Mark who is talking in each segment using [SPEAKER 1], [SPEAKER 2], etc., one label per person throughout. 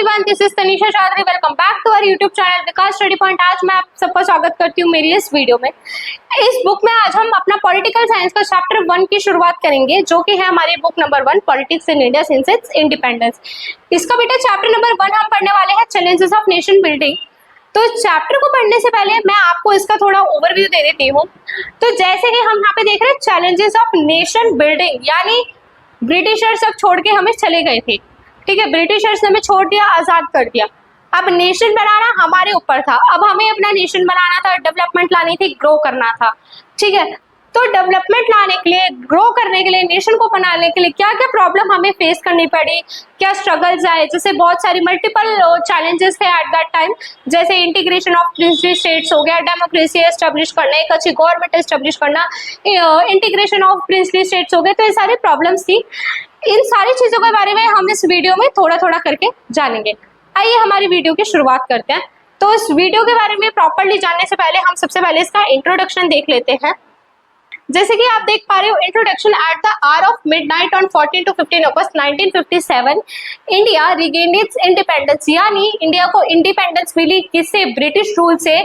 [SPEAKER 1] Everyone, this is Tanisha Chaudhary. Welcome back to our YouTube channel Vikas study point. आज मैं आप सबका स्वागत करती हूँ मेरी इस वीडियो में। इस बुक में आज हम अपना पॉलिटिकल साइंस का चैप्टर 1 की शुरुआत करेंगे, जो कि है हमारी book number 1, politics in India since it's independence. इसका बेटा चैप्टर नंबर 1 हम पढ़ने वाले हैं, चैलेंजेस ऑफ नेशन बिल्डिंग। तो चैप्टर को पढ़ने से पहले मैं आपको इसका थोड़ा ओवरव्यू दे देती हूँ। तो जैसे कि हम यहाँ पे देख रहे हैं चैलेंजेस ऑफ नेशन बिल्डिंग, यानी ब्रिटिशर्स सब छोड़ के हमें चले गए थे। ठीक है, ब्रिटिशर्स ने हमें छोड़ दिया, आजाद कर दिया। अब नेशन बनाना हमारे ऊपर था। अब हमें अपना नेशन बनाना था, डेवलपमेंट लानी थी, ग्रो करना था। ठीक है, तो डेवलपमेंट लाने के लिए, ग्रो करने के लिए, नेशन को बनाने के लिए क्या क्या प्रॉब्लम हमें फेस करनी पड़ी, क्या स्ट्रगल्स आए। जैसे बहुत सारी मल्टीपल चैलेंजेस थे एट दैट टाइम, जैसे इंटीग्रेशन ऑफ प्रिंसली स्टेट्स हो गया, डेमोक्रेसी एस्टेब्लिश करना, एक अच्छी गवर्नमेंट एस्टेब्लिश करना, इंटीग्रेशन ऑफ प्रिंसली स्टेट्स हो गए। तो ये सारी प्रॉब्लम्स थी। इन सारी चीजों के बारे में हम इस वीडियो में थोड़ा थोड़ा करके जानेंगे। आइए हमारी वीडियो की शुरुआत करते हैं। तो इस वीडियो के बारे में प्रॉपर्ली जानने से पहले हम सबसे पहले इसका इंट्रोडक्शन देख लेते हैं। जैसे कि आप देख पा रहे हो, introduction. At the hour of midnight on 14 to 15 August 1957 India regained it's independence, यानी इंडिया को इंडिपेंडेंस मिली किससे? ब्रिटिश रूल से।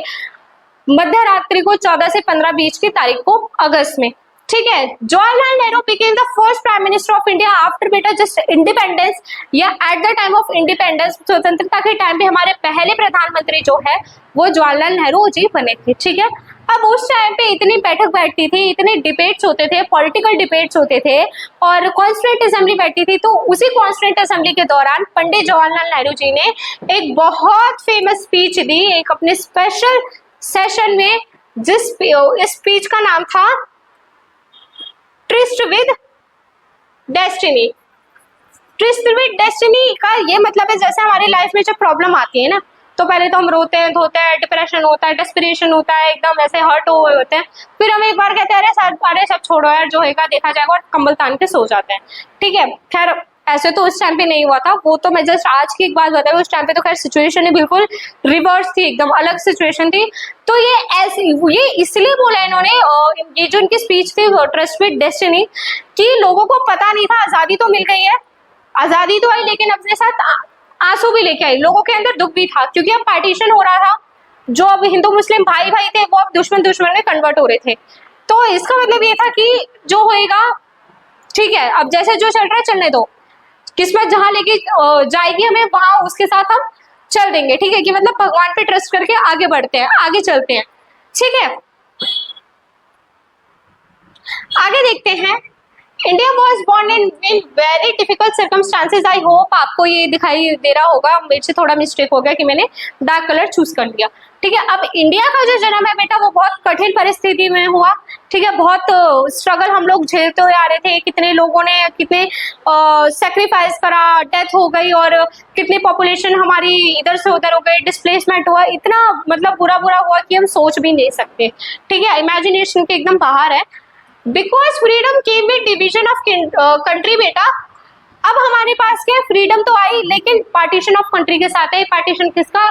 [SPEAKER 1] मध्य रात्रि को 14 से 15 बीच की तारीख को अगस्त में। ठीक है, Jawaharlal Nehru became the first prime minister of India after बेटा जस्ट इंडिपेंडेंस, या at the time of independence, स्वतंत्रता के टाइम पे हमारे पहले प्रधानमंत्री जो है वो जवाहरलाल नेहरू जी बने थे। ठीक है, अब उस टाइम पे इतनी बैठक बैठती थी, इतने डिबेट्स होते थे, पॉलिटिकल डिबेट्स होते थे, और कॉन्स्टिट्यूंट असेंबली बैठती थी। तो उसी कॉन्स्टिट्यूंट असेंबली के दौरान पंडित जवाहरलाल नेहरू जी ने एक बहुत फेमस स्पीच दी, एक अपने स्पेशल सेशन में, जिस इस स्पीच का नाम था tourist with destiny. Tourist with destiny का ये मतलब है, जैसे हमारी लाइफ में जब प्रॉब्लम आती है ना, तो पहले तो हम रोते हैं, धोते हैं, डिप्रेशन होता है, डेस्पिरेशन होता है, एकदम ऐसे हर्ट हुए होते हैं। फिर हम एक बार कहते हैं अरे सब छोड़ो यार, जो होगा देखा जाएगा, और कंबल तान के सो जाते हैं। ठीक है, खैर ऐसे तो उस टाइम पे नहीं हुआ था, वो तो मैं जस्ट आज की एक बात बता रही हूँ। उस टाइम पे तो खैर सिचुएशन ही बिल्कुल रिवर्स थी, एकदम अलग सिचुएशन थी। तो ये इसलिए बोला इन्होंने, ये जो उनकी स्पीच थी ट्रस्ट विद डेस्टिनी, कि लोगों को पता नहीं था आजादी तो मिल गई है, आजादी तो आई, लेकिन अपने साथ आंसू भी लेके आई। लोगों के अंदर दुख भी था, क्योंकि अब पार्टीशन हो रहा था। जो अब हिंदू मुस्लिम भाई भाई थे वो अब दुश्मन में कन्वर्ट हो रहे थे। तो इसका मतलब ये था कि जो होएगा ठीक है, अब जैसे जो चल रहा है चलने दो, किस्मत जहां लेके जाएगी हमें वहां उसके साथ हम चल देंगे। ठीक है, कि मतलब भगवान पे ट्रस्ट करके आगे बढ़ते हैं, आगे चलते हैं। ठीक है, आगे देखते हैं। India was born in very difficult circumstances. I hope आपको ये दिखाई दे रहा होगा, मेरे से थोड़ा मिस्टेक हो गया कि मैंने डार्क कलर चूज कर लिया। ठीक है, अब इंडिया का जो जन्म है बेटा वो बहुत कठिन परिस्थिति में हुआ। ठीक है, बहुत स्ट्रगल हम लोग झेलते हुए आ रहे थे। कितने लोगों ने कितने सेक्रीफाइस करा, डेथ हो गई, और कितनी पॉपुलेशन हमारी इधर से उधर हो गई, डिस्प्लेसमेंट हुआ, इतना मतलब बुरा हुआ कि हम सोच भी नहीं सकते। ठीक है, इमेजिनेशन के एकदम बाहर है। Because freedom came with division of country बेटा। अब हमारे पास क्या, फ्रीडम तो आई, लेकिन पार्टीशन ऑफ कंट्री के साथ है। पार्टीशन किसका?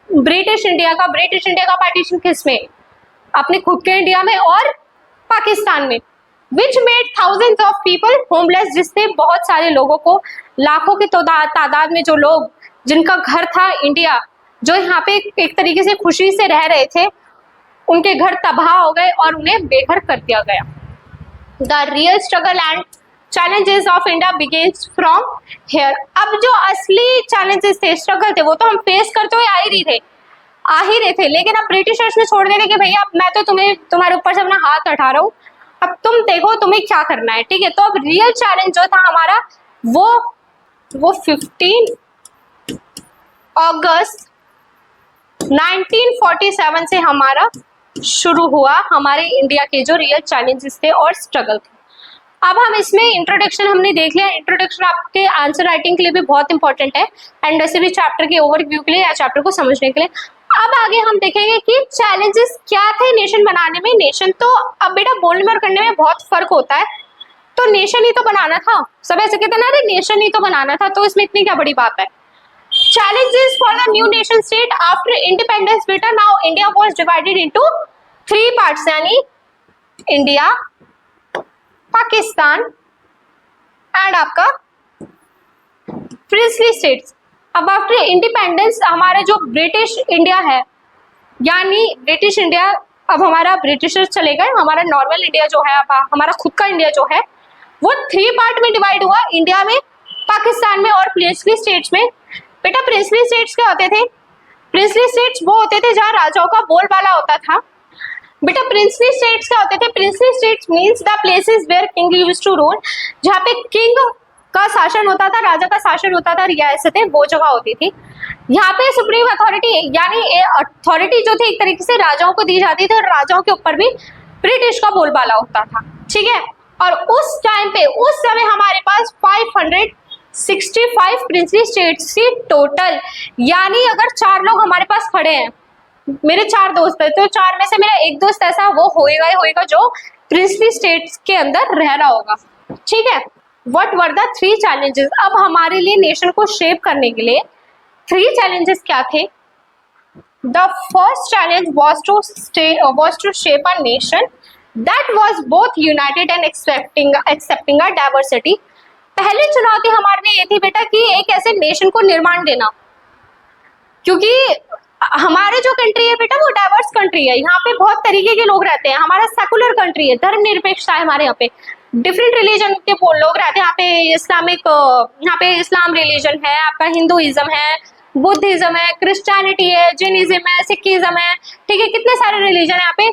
[SPEAKER 1] ब्रिटिश इंडिया का। ब्रिटिश इंडिया का पार्टीशन किस में? अपने खुद के इंडिया में और पाकिस्तान में। Which made thousands of people homeless, जिससे बहुत सारे लोगों को, लाखों की तादाद में जो लोग जिनका घर था इंडिया, जो यहाँ पे एक तरीके से खुशी से रह रहे थे, उनके घर तबाह हो गए और उन्हें बेघर कर दिया गया। The real struggle and challenges of India begins from here. अब जो असली चैलेंजेस थे, स्ट्रगल थे, वो तो हम फेस करते हुए आ ही रहे थे, लेकिन अब ब्रिटिशर्स ने छोड़ देने के भैया मैं तो तुम्हारे ऊपर से अपना हाथ उठा रहा हूँ, अब तुम देखो तुम्हें क्या करना है। ठीक है, तो अब रियल चैलेंज जो था हमारा वो 15 अगस्त 1947 से हमारा शुरू हुआ, हमारे इंडिया के जो रियल चैलेंजेस थे और स्ट्रगल थे। अब हम इसमें इंट्रोडक्शन हमने देख लिया। इंट्रोडक्शन आपके आंसर राइटिंग के लिए भी बहुत इंपॉर्टेंट है, एंड वैसे भी चैप्टर के ओवरव्यू के लिए या चैप्टर को समझने के लिए। अब आगे हम देखेंगे कि चैलेंजेस क्या थे नेशन बनाने में। नेशन तो अब बेटा बोलने में और करने में बहुत फर्क होता है। तो नेशन ही तो बनाना था, सब ऐसे कहते ना, अरे नेशन ही तो बनाना था, तो इसमें इतनी क्या बड़ी बात है। Challenges for the new nation state after independence बेटा, now India was divided into 3 parts, यानी इंडिया, पाकिस्तान एंड आपका प्रिंसली स्टेट्स। अब आफ्टर इंडिपेंडेंस हमारा जो ब्रिटिश इंडिया है, यानी ब्रिटिश इंडिया, अब हमारा ब्रिटिशर्स चले गए, हमारा नॉर्मल इंडिया जो है, अब हमारा खुद का इंडिया जो है वो 3 पार्ट में डिवाइड हुआ, इंडिया में, पाकिस्तान में और प्रिंसली स्टेट्स में। बेटा प्रिंसली स्टेट्स क्या होते थे? प्रिंसली स्टेट्स वो होते थे जहाँ राजाओं का बोलबाला होता था। बेटा प्रिंसली स्टेट्स क्या होते थे? Princely states means the places where king used to rule, जहाँ पे किंग का शासन होता था, राजा का शासन होता था, रियासतें वो जगह होती थी। यहाँ पे सुप्रीम अथॉरिटी यानी अथॉरिटी जो थी एक तरीके से राजाओं को दी जाती थी और राजाओं के ऊपर भी ब्रिटिश का बोलबाला होता था, ठीक है। और उस टाइम पे उस समय हमारे पास 565 प्रिंसली स्टेट्स थी टोटल। यानी अगर 4 लोग हमारे पास खड़े हैं, मेरे 4 दोस्त है, तो 4 में से मेरा एक दोस्त ऐसा वो होएगा ही होएगा जो प्रिंसली स्टेट्स के अंदर रह रहा होगा, ठीक है। What were the 3 challenges? अब हमारे लिए नेशन को शेप करने के लिए 3 चैलेंजेस क्या थे? The first challenge was to shape a nation that was both united and accepting a diversity। पहली चुनौती हमारे लिए ये थी बेटा कि एक ऐसे नेशन को निर्माण देना, क्योंकि हमारे जो कंट्री है बेटा वो डाइवर्स कंट्री है, यहाँ पे बहुत तरीके के लोग रहते हैं, हमारा सेकुलर कंट्री है, धर्मनिरपेक्षता है हमारे यहाँ पे, डिफरेंट रिलीजन के लोग रहते हैं यहाँ पे, यहाँ पे इस्लाम रिलीजन है, आपका हिंदुइज्म है, बुद्धिज्म है, क्रिश्चियनिटी है, जैनिज्म है, सिखिज्म है, ठीक है, कितने सारे रिलीजन है यहाँ पे।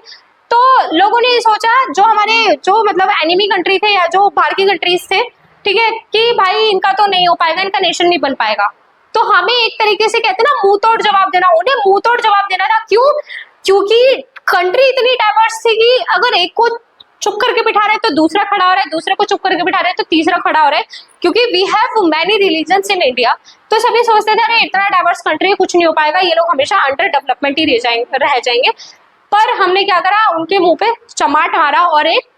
[SPEAKER 1] तो लोगों ने सोचा, जो हमारे जो मतलब एनिमी कंट्री थे या जो बाहर की कंट्रीज थे, ठीक है, कि भाई इनका तो नहीं हो पाएगा, इनका नेशन नहीं बन पाएगा, तो हमें एक तरीके से कहते हैं ना मुंह तोड़ जवाब देना, उन्हें मुंह तोड़ जवाब देना था। क्यों? क्योंकि कंट्री इतनी डाइवर्स थी कि अगर एक को चुप करके बिठा रहे तो दूसरा खड़ा हो रहा है, दूसरे को चुप करके बिठा रहे तो तीसरा खड़ा हो रहा है, क्योंकि we have many religions in India. तो सभी सोचते थे अरे इतना डाइवर्स कंट्री है, कुछ नहीं हो पाएगा, ये लोग हमेशा अंडर डेवलपमेंट ही रह जाएंगे। पर हमने क्या करा, उनके मुंह पे चमाट मारा और एक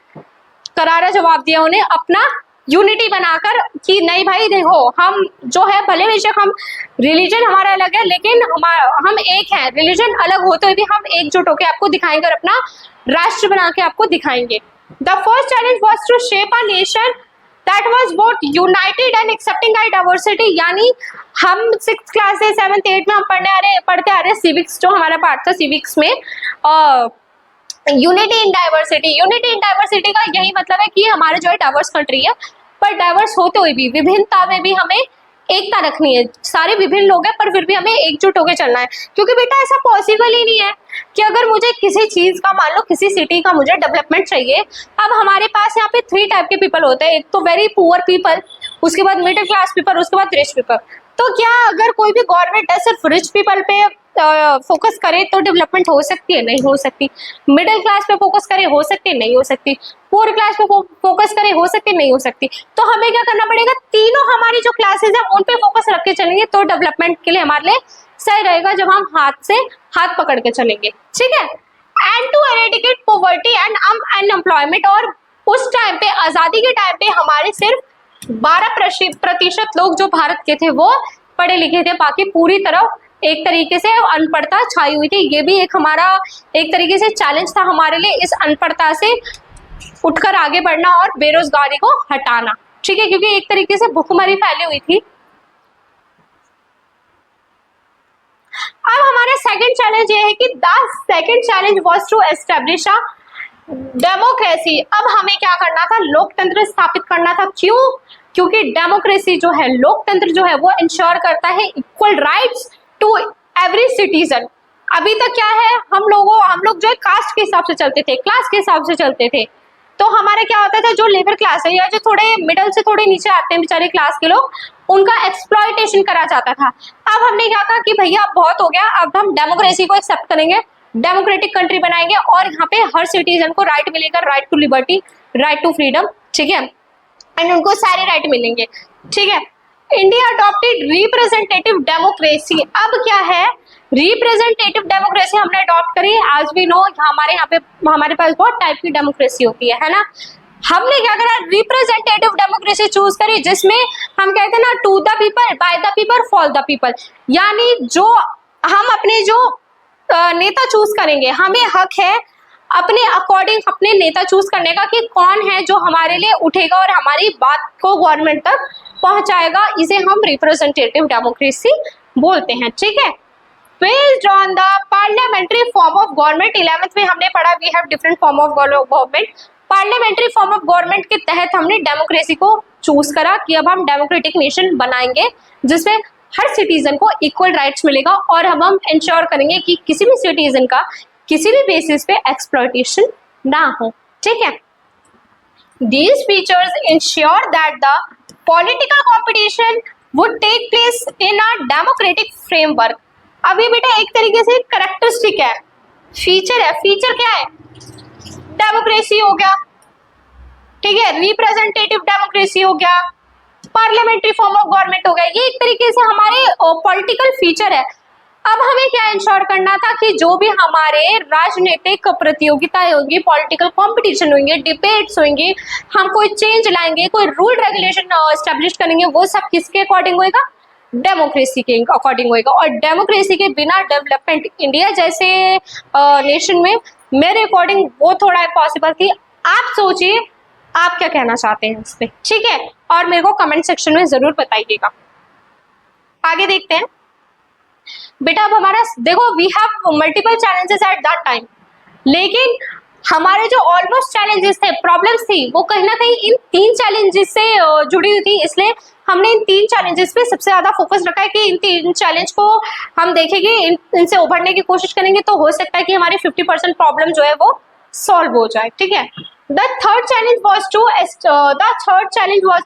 [SPEAKER 1] करारा जवाब दिया उन्हें, अपना यूनिटी बनाकर कि नहीं भाई देखो, हम जो है भले बेशक हम रिलीजन हमारा अलग है, लेकिन हम एक हैं, रिलीजन अलग होते हुए भी हम एकजुट होकर आपको दिखाएंगे और अपना राष्ट्र बना के आपको दिखाएंगे। The first challenge was to shape a nation that was both united and accepting our diversity. यानी हम 6th क्लास से 7th 8th में हम पढ़ते आ रहे सिविक्स, जो हमारा पार्ट था सिविक्स में, unity in diversity. Unity in diversity का यही मतलब है कि हमारे जो है डाइवर्स कंट्री है, पर डाइवर्स होते हुए भी विभिन्नता में भी हमें एकता रखनी है। सारे विभिन्न लोग हैं पर फिर भी हमें एकजुट होकर चलना है, क्योंकि बेटा ऐसा पॉसिबल ही नहीं है कि अगर मुझे किसी चीज का, मान लो किसी सिटी का मुझे डेवलपमेंट चाहिए, अब हमारे पास यहाँ पे 3 टाइप के पीपल होते हैं, एक तो वेरी पुअर पीपल, उसके बाद मिडिल क्लास पीपल, उसके बाद रिच पीपल। तो क्या अगर कोई भी गवर्नमेंट है सिर्फ रिच पीपल पे फोकस करे तो डेवलपमेंट हो सकती है? नहीं हो सकती। मिडिल क्लास पे फोकस करे, हो सकती है? नहीं हो सकती। पुअर क्लास पे फोकस करे, हो सकती है? नहीं हो सकती। तो हमें क्या करना पड़ेगा, तीनों हमारी जो क्लासेस है उन पे फोकस रख के चलेंगे तो डेवलपमेंट के लिए हमारे लिए सही रहेगा, जब हम हाथ से हाथ पकड़ के चलेंगे, ठीक है। And to eradicate poverty and unemployment. और उस टाइम पे, आजादी के टाइम पे, हमारे सिर्फ 12% लोग जो भारत के थे वो पढ़े लिखे थे, बाकी पूरी तरह एक तरीके से अनपढ़ता छाई हुई थी। ये भी एक हमारा एक तरीके से चैलेंज था हमारे लिए, इस अनपढ़ता से उठकर आगे बढ़ना और बेरोजगारी को हटाना, ठीक है, क्योंकि एक तरीके से भुखमरी फैली हुई थी। अब हमारा सेकंड चैलेंज ये है कि the second challenge was to establish a democracy. अब हमें क्या करना था, लोकतंत्र स्थापित करना था। क्यों? क्योंकि डेमोक्रेसी जो है, लोकतंत्र जो है, वो इंश्योर करता है equal rights to every citizen. अभी तक क्या है, हम लोग जो है कास्ट के हिसाब से चलते थे, क्लास के हिसाब से चलते थे। तो हमारा क्या होता था, जो लेबर क्लास है या जो थोड़े मिडल से थोड़े नीचे आते हैं बेचारे क्लास के लोग, उनका एक्सप्लॉयटेशन करा जाता था। अब हमने क्या कहा कि भैया अब बहुत हो गया, अब हम डेमोक्रेसी को एक्सेप्ट करेंगे, डेमोक्रेटिक कंट्री बनाएंगे और यहाँ पे हर सिटीजन को राइट मिलेगा, right to liberty, right to freedom, ठीक है, एंड उनको सारे राइट मिलेंगे, ठीक है। India adopted representative democracy. अब क्या है, रिप्रेजेंटेटिव डेमोक्रेसी हमने अडॉप्ट करी। आज भी नो हमारे पास बहुत टाइप की डेमोक्रेसी होती है ना। हमने क्या करा, रिप्रेजेंटेटिव डेमोक्रेसी चूज करी, जिसमें हम कहते हैं ना, to the people, by the people, for the people. यानी जो हम अपने जो नेता चूज करेंगे, हमें हक है अपने अकॉर्डिंग अपने नेता चूज करने का कि कौन है जो हमारे लिए उठेगा और हमारी बात को गवर्नमेंट तक पहुंचाएगा। इसे हम रिप्रेजेंटेटिव डेमोक्रेसी बोलते हैं, ठीक है। Based on the parliamentary form of government, 11th में हमने पढ़ा we have different form of government. Parliamentary form of government के तहत हमने डेमोक्रेसी को चूज करा कि अब हम डेमोक्रेटिक नेशन बनाएंगे जिसमें हर सिटीजन को इक्वल राइट्स मिलेगा और हम इंश्योर करेंगे कि किसी भी सिटीजन का किसी भी बेसिस पे एक्सप्लॉयटेशन ना हो, ठीक है। These features ensure that the political competition would take place in a democratic framework। अब ये बेटा एक तरीके से कैरेक्टरिस्टिक है, फीचर है। फीचर क्या है? डेमोक्रेसी हो गया, ठीक है, रिप्रेजेंटेटिव डेमोक्रेसी हो गया, पार्लियामेंट्री फॉर्म ऑफ गवर्नमेंट हो गया। ये एक तरीके से हमारे पॉलिटिकल फीचर है। अब हमें क्या इंश्योर करना था कि जो भी हमारे राजनीतिक प्रतियोगिताएं होंगी, पॉलिटिकल कंपटीशन होंगे, डिबेट्स होंगे, हम कोई चेंज लाएंगे, कोई रूल रेगुलेशन एस्टेब्लिश करेंगे, वो सब किसके अकॉर्डिंग होएगा? डेमोक्रेसी के अकॉर्डिंग होएगा। और डेमोक्रेसी के बिना डेवलपमेंट इंडिया जैसे नेशन में मेरे अकॉर्डिंग वो थोड़ा इम्पॉसिबल थी। आप सोचिए आप क्या कहना चाहते हैं इस पे, ठीक है, और मेरे को कमेंट सेक्शन में जरूर बताइएगा। आगे देखते हैं बेटा। अब हमारा देखो we have multiple challenges at that time, लेकिन हमारे जो ऑलमोस्ट चैलेंजेस थे, प्रॉब्लम्स थी, वो कहीं ना कहीं इन 3 चैलेंजेस से जुड़ी हुई थी। इसलिए हमने इन 3 चैलेंजेस पे सबसे ज्यादा फोकस रखा है कि इन 3 चैलेंज को हम देखेंगे, इनसे उभरने की कोशिश करेंगे तो हो सकता है कि हमारी 50% प्रॉब्लम जो है वो सॉल्व हो जाए, ठीक है। The third challenge was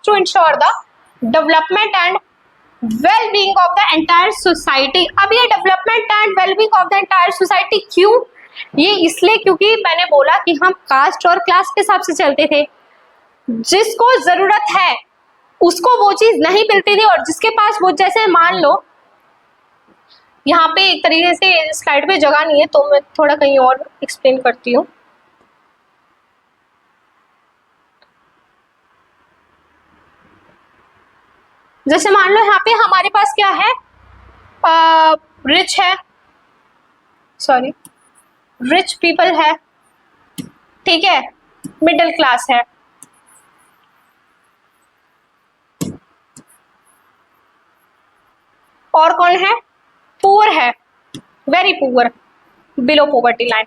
[SPEAKER 1] to ensure the development and well-being of the entire society। अब ये development and well-being of the entire society क्यों? ये इसलिए क्योंकि मैंने बोला कि हम कास्ट और क्लास के हिसाब से चलते थे। जिसको जरूरत है उसको वो चीज नहीं मिलती थी, और जिसके पास वो, जैसे मान लो यहाँ पे एक तरीके से स्लाइड पे जगह नहीं है तो मैं थोड़ा कहीं और एक्सप्लेन करती हूँ। जैसे मान लो यहाँ पे हमारे पास क्या है, रिच है, सॉरी रिच पीपल है, ठीक है, मिडिल क्लास है, और कौन है? पुअर है, very poor, below poverty line.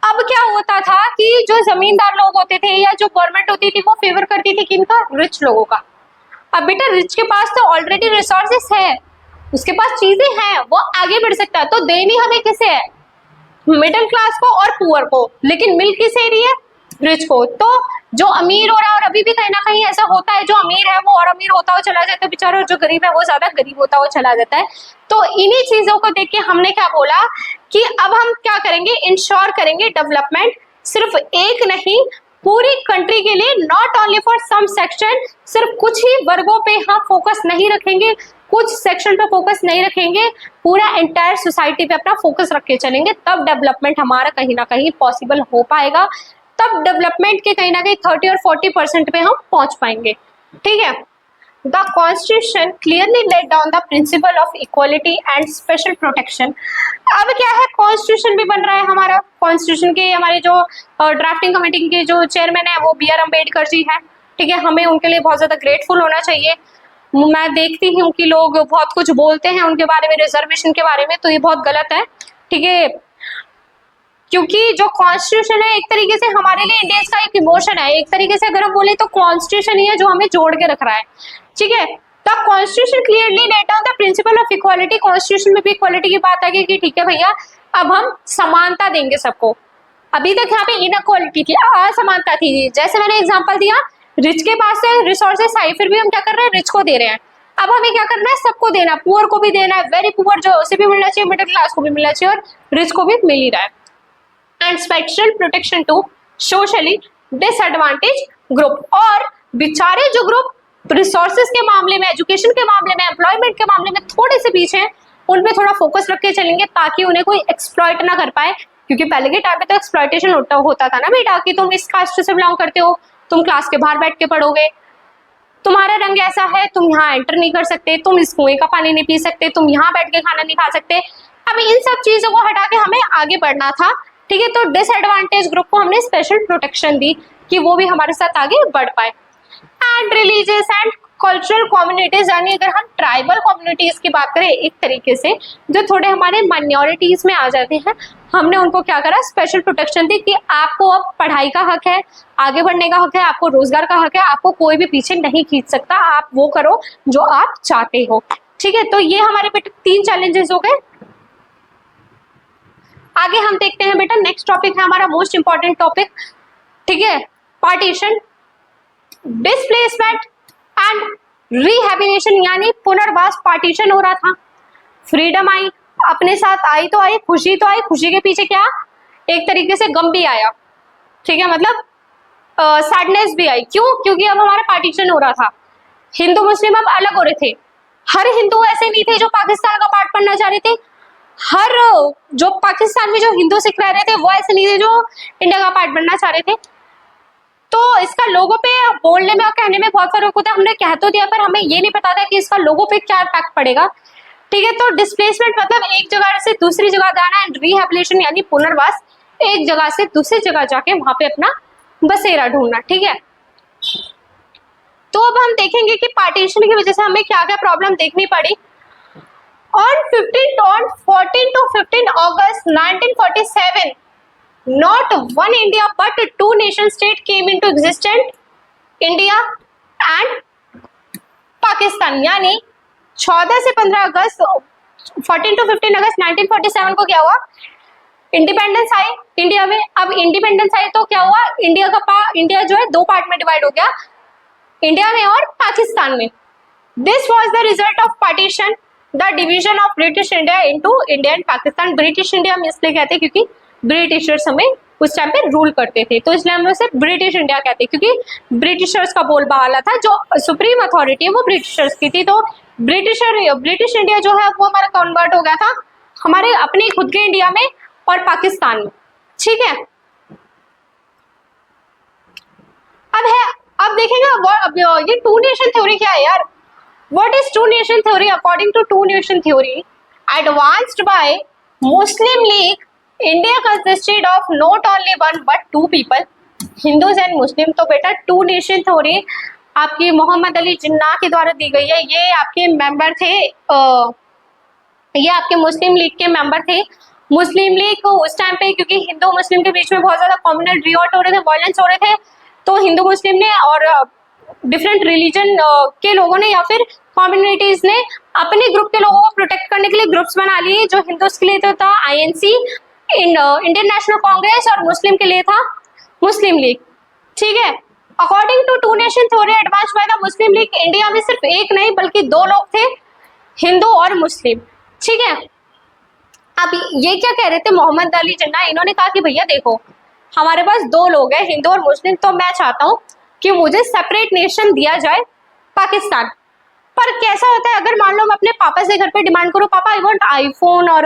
[SPEAKER 1] अब क्या होता था कि जो जमींदार लोग होते थे या जो गवर्नमेंट होती थी वो फेवर करती थी किनका? रिच लोगों का। अब बेटा रिच के पास तो ऑलरेडी रिसोर्सेस है, उसके पास चीजें हैं, वो आगे बढ़ सकता है, तो देनी हमें किसे है? मिडिल क्लास को और पुअर को, लेकिन मिल किसे रही है? रिच को। तो जो अमीर हो रहा है, और अभी भी कहीं ना कहीं ऐसा होता है, जो अमीर है वो और अमीर होता हुआ चला जाता है बेचारा, और जो गरीब है वो ज्यादा गरीब होता हुआ चला जाता है। तो इन्हीं चीजों को देख के हमने क्या बोला कि अब हम क्या करेंगे, इंश्योर करेंगे डेवलपमेंट सिर्फ एक नहीं, पूरी कंट्री के लिए, not only for some section. सिर्फ कुछ ही वर्गों पे हम फोकस नहीं रखेंगे, कुछ सेक्शन पे फोकस नहीं रखेंगे, पूरा एंटायर सोसाइटी पे अपना फोकस रख के चलेंगे, तब डेवलपमेंट हमारा कहीं ना कहीं पॉसिबल हो पाएगा। तब डेवलपमेंट के कहीं ना कहीं 30 और 40% पे हम पहुंच पाएंगे, ठीक है। The constitution clearly laid down the principle of equality and special protection. अब क्या है, कॉन्स्टिट्यूशन भी बन रहा है हमारा। कॉन्स्टिट्यूशन के हमारे जो ड्राफ्टिंग कमेटी के जो चेयरमैन है वो BR अम्बेडकर जी है, ठीक है। हमें उनके लिए बहुत ज्यादा ग्रेटफुल होना चाहिए। मैं देखती हूँ कि लोग बहुत कुछ बोलते हैं उनके बारे में, रिजर्वेशन के बारे में, तो ये बहुत गलत है, ठीक है। क्योंकि जो कॉन्स्टिट्यूशन है एक तरीके से हमारे लिए इंडियंस का एक इमोशन है। एक तरीके से अगर हम बोले तो कॉन्स्टिट्यूशन ही है जो हमें जोड़ के रख रहा है, ठीक है। The constitution clearly laid down the principle of equality. Constitution में भी इक्वालिटी की बात आ गई कि ठीक है भैया अब हम समानता देंगे सबको। अभी तक यहाँ पे इनइक्वालिटी थी, असमानता थी। जैसे मैंने एग्जांपल दिया, रिच के पास से रिसोर्सेस आई, फिर भी हम क्या कर रहे हैं, रिच को दे रहे हैं। अब हमें क्या करना है, सबको देना, पुअर को भी देना है, वेरी पुअर जो उसे भी मिलना चाहिए, मिडिल क्लास को भी मिलना चाहिए, और रिच को भी मिल ही रहा है। And special protection to socially disadvantage group. और बेचारे जो ग्रुप रिसोर्सेज के मामले में, एजुकेशन के मामले में, एम्प्लॉयमेंट के मामले में थोड़े से पीछे हैं, उनपे थोड़ा फोकस रख के चलेंगे ताकि उन्हें कोई एक्सप्लॉइट ना कर पाए। क्योंकि पहले के टाइम पे तो एक्सप्लॉइटेशन होता था ना बेटा, कि तुम इस कास्ट से बिलोंग करते हो, तुम क्लास के बाहर बैठ के पढ़ोगे, तुम्हारा रंग ऐसा है, तुम यहाँ एंटर नहीं कर सकते, तुम इस कुएं का पानी नहीं पी सकते, तुम यहाँ बैठ के खाना नहीं खा सकते। अब इन सब चीजों को हटा के हमें आगे बढ़ना था, ठीक है। तो डिसएडवांटेज ग्रुप को हमने स्पेशल प्रोटेक्शन दी कि वो भी हमारे साथ आगे बढ़ पाए। And religious and cultural communities, यानी अगर हम ट्राइबल कम्युनिटीज की बात करें एक तरीके से, जो थोड़े हमारे माइनॉरिटीज में आ जाते हैं, हमने उनको क्या करा, स्पेशल प्रोटेक्शन दी कि आपको अब पढ़ाई का हक है, आगे बढ़ने का हक है, आपको रोजगार का हक है, आपको कोई भी पीछे नहीं खींच सकता, आप वो करो जो आप चाहते हो। ठीक है, तो ये हमारे बेटा 3 चैलेंजेस हो गए। आगे हम देखते हैं बेटा, नेक्स्ट टॉपिक है हमारा मोस्ट इंपॉर्टेंट टॉपिक, ठीक है, पार्टीशन, डिस्प्लेसमेंट एंड रिहैबिलिटेशन, यानी पुनर्वास। पार्टीशन हो रहा था, फ्रीडम आई, अपने साथ आई तो आई, खुशी तो आई, खुशी के पीछे क्या, एक तरीके से गम भी आया, ठीक है, मतलब सैडनेस भी आई। क्यों? क्योंकि अब हमारा पार्टीशन हो रहा था, हिंदू मुस्लिम अब अलग हो रहे थे। हर हिंदू ऐसे नहीं थे जो पाकिस्तान का पार्ट बनना चाह रहे थे, हर जो पाकिस्तान में जो हिंदू सिख रह रहे थे वो ऐसे नहीं थे जो इंडिया का पार्ट बनना चाह रहे थे। तो इसका लोगों पे बोलने में और कहने में बहुत फर्क होता है। हमने कह तो दिया, पर हमें ये नहीं पता था कि इसका लोगों पे क्या इम्पैक्ट पड़ेगा। ठीक है, तो डिस्प्लेसमेंट मतलब एक जगह से दूसरी जगह जाना, एंड रिहैबिलिटेशन यानी पुनर्वास, एक जगह से दूसरी जगह जाके वहां पे अपना बसेरा ढूंढना। ठीक है, तो अब हम देखेंगे कि पार्टीशन की वजह से हमें क्या क्या प्रॉब्लम देखनी पड़ी। On 14 to 15 August 1947, not one India but 2 nation state came into existence, India and Pakistan। यानी 14 से 15 अगस्त 14 to 15 अगस्त 1947 को क्या हुआ, इंडिपेंडेंस आई इंडिया में। अब इंडिपेंडेंस आई तो क्या हुआ, इंडिया जो है 2 पार्ट में डिवाइड हो गया, इंडिया में और पाकिस्तान में। This was the result of partition, the division of British India into India and Pakistan. British India हम इसलिए कहते हैं क्योंकि ब्रिटिशर्स हमें उस टाइम पे रूल करते थे, तो इसलिए हम उसे ब्रिटिश इंडिया कहते हैं, क्योंकि ब्रिटिशर्स का बोलबाला था, जो सुप्रीम अथॉरिटी है वो ब्रिटिशर्स की थी। तो ब्रिटिश इंडिया जो है वो हमारा कन्वर्ट हो गया था हमारे अपने खुद के इंडिया में और पाकिस्तान में। ठीक है, अब देखेंगे ये 2 नेशन थ्योरी क्या है यार। What is 2 nation theory? According to 2 nation theory, advanced by Muslim League, India consisted of not only one but 2 people, Hindus and Muslim। तो बेटा 2 nation theory आपकी मोहम्मद अली जिन्ना के द्वारा दी गई है। ये आपके मेंबर थे, ये आपके मुस्लिम लीग के मेंबर थे। मुस्लिम लीग को उस टाइम पे क्योंकि हिंदू मुस्लिम के बीच में बहुत ज्यादा कम्युनल रिवॉल्ट हो रहे थे, वायलेंस हो रहे थे, तो हिंदू मुस्लिम ने और डिफरेंट रिलीजन के लोगों ने या फिर कम्युनिटीज ने अपने ग्रुप के लोगों को प्रोटेक्ट करने के लिए ग्रुप्स बना लिए। जो हिंदूज के लिए तो था आईएनसी, इंडियन नेशनल कांग्रेस, और मुस्लिम के लिए था मुस्लिम लीग। ठीक है, according to 2 nation theory advance by the Muslim League, India में सिर्फ एक नहीं बल्कि 2 लोग थे, हिंदू और मुस्लिम। ठीक है, अब ये क्या कह रहे थे मोहम्मद अली जिन्ना, इन्होंने कहा कि भैया देखो हमारे पास 2 लोग हैं, हिंदू और मुस्लिम, तो मैं चाहता हूँ कि मुझे सेपरेट नेशन दिया जाए पाकिस्तान। पर कैसा होता है, अगर मान लो मैं अपने पापा से घर पे डिमांड करूँ, पापा आई वांट आईफोन और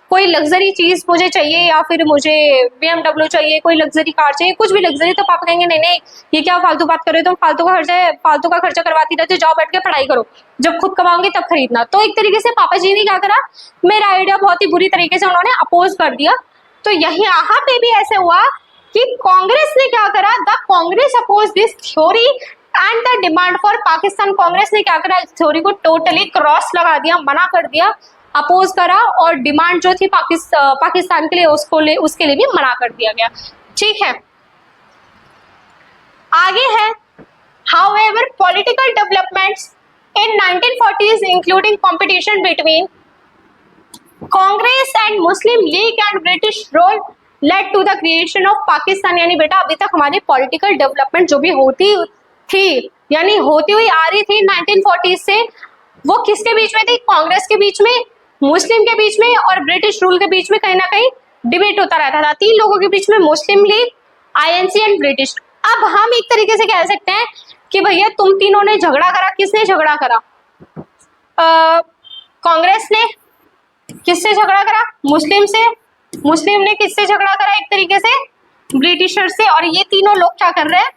[SPEAKER 1] कोई लग्जरी चीज मुझे चाहिए, या फिर मुझे BMW चाहिए, कोई लग्जरी कार चाहिए, कुछ भी लग्जरी, तो पापा कहेंगे नहीं नहीं ये क्या फालतू बात कर रहे हो तुम, फालतू का खर्चा करवाती रहती हो, जाओ बैठ के पढ़ाई करो, जब खुद कमाओगे तब खरीदना। तो एक तरीके से पापा जी ने क्या करा, मेरा आइडिया बहुत ही बुरी तरीके से उन्होंने अपोज कर दिया। तो यहाँ पे भी ऐसे हुआ कि कांग्रेस ने क्या करा, the Congress oppose this theory and the demand for Pakistan. Congress ने क्या करा, इस थ्योरी को टोटली क्रॉस लगा दिया, मना कर दिया, अपोज करा, और डिमांड जो थी पाकिस्तान के लिए उसके लिए भी मना कर दिया गया। ठीक है, आगे है however political developments in 1940s including competition between Congress and Muslim League and British rule led to the creation of Pakistan. यानी बेटा अभी तक हमारी पॉलिटिकल डेवलपमेंट जो भी होती थी, यानी होती हुई आ रही थी 1940 से, वो किसके बीच में थी, कांग्रेस के बीच में, मुस्लिम के बीच में और ब्रिटिश रूल के बीच में कहीं ना कहीं डिबेट होता रहता था। 3 लोगों के बीच में, मुस्लिम लीग, आईएनसी एंड ब्रिटिश। अब हम एक तरीके से कह सकते हैं कि भैया तुम तीनों ने झगड़ा करा। किसने झगड़ा करा, कांग्रेस ने। किससे झगड़ा करा, मुस्लिम से। मुस्लिम ने किससे झगड़ा करा, एक तरीके से ब्रिटिशर से। और ये तीनों लोग क्या कर रहे हैं,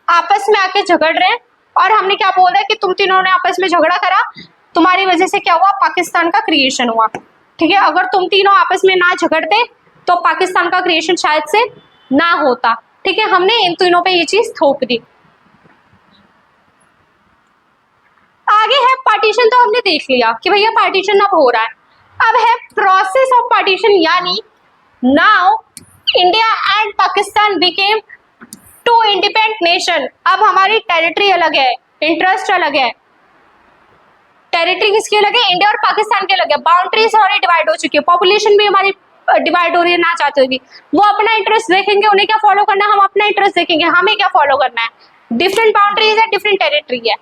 [SPEAKER 1] आपस में आके झगड़ रहे हैं। और हमने क्या बोल रहा है कि तुम तीनों ने आपस में झगड़ा करा, तुम्हारी वजह से क्या हुआ, पाकिस्तान का क्रिएशन हुआ। ठीक है, अगर तुम तीनों आपस में ना झगड़ते तो पाकिस्तान का क्रिएशन शायद से ना होता। ठीक है, हमने इन तीनों पे ये चीज थोप दी। आगे है पार्टीशन, तो हमने देख लिया कि भैया पार्टीशन अब हो रहा है। अब है प्रोसेस ऑफ पार्टीशन, यानी now India and Pakistan became two independent nation. अब हमारी टेरिटरी अलग है, इंटरेस्ट अलग है। टेरिटरी किसकी अलग है? इंडिया और पाकिस्तान के अलग है। बाउंड्रीज हमारी डिवाइड हो चुकी है, पॉपुलेशन भी हमारी डिवाइड हो रही है ना चाहते हुए। वो अपना इंटरेस्ट देखेंगे, उन्हें क्या फॉलो करना है, हम अपना इंटरेस्ट देखेंगे, हमें क्या फॉलो करना है। डिफरेंट बाउंड्रीज है, डिफरेंट टेरिटरी है।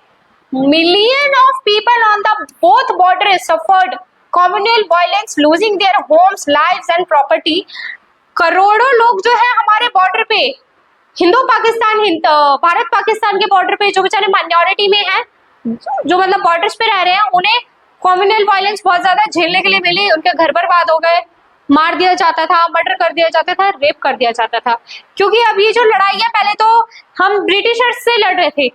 [SPEAKER 1] Million of people on the both border suffered communal violence, losing their homes, lives and property. करोड़ों लोग जो है हमारे बॉर्डर पे, हिंदू पाकिस्तान, भारत पाकिस्तान के बॉर्डर पे जो बेचारे माइनॉरिटी में है, जो मतलब बॉर्डर्स पे रह रहे हैं, उन्हें कम्युनल वायलेंस बहुत ज्यादा झेलने के लिए मिली। उनके घर बर्बाद हो गए, मार दिया जाता था, मर्डर कर दिया जाता था, रेप कर दिया जाता था। क्योंकि अब ये जो लड़ाई है, पहले तो हम ब्रिटिशर्स से लड़ रहे थे,